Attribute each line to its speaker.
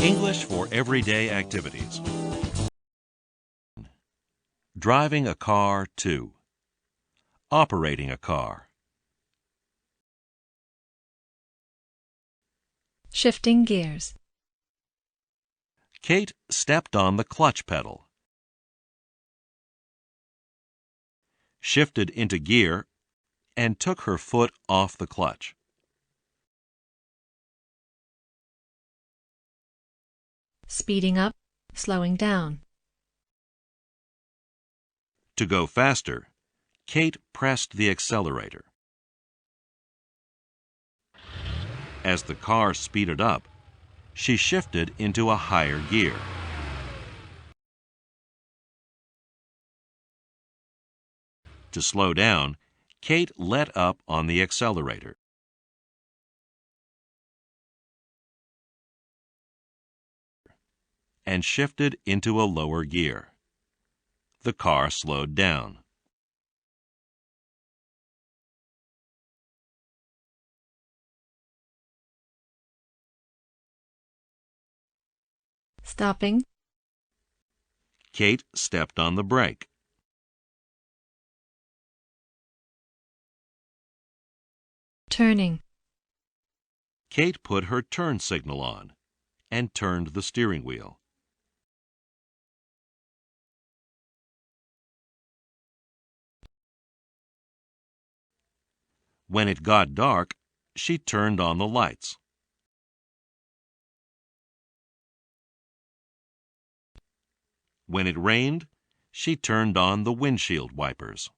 Speaker 1: English for everyday activities. Driving a car to. Operating a car.
Speaker 2: Shifting gears.
Speaker 1: Kate stepped on the clutch pedal, shifted into gear, and took her foot off the clutch.
Speaker 2: Speeding up, slowing down.
Speaker 1: To go faster, Kate pressed the accelerator. As the car speeded up, she shifted into a higher gear. To slow down, Kate let up on the accelerator. And shifted into a lower gear. The car slowed down.
Speaker 2: Stopping.
Speaker 1: Kate stepped on the brake.
Speaker 2: Turning.
Speaker 1: Kate put her turn signal on and turned the steering wheel. When it got dark, she turned on the lights. When it rained, she turned on the windshield wipers.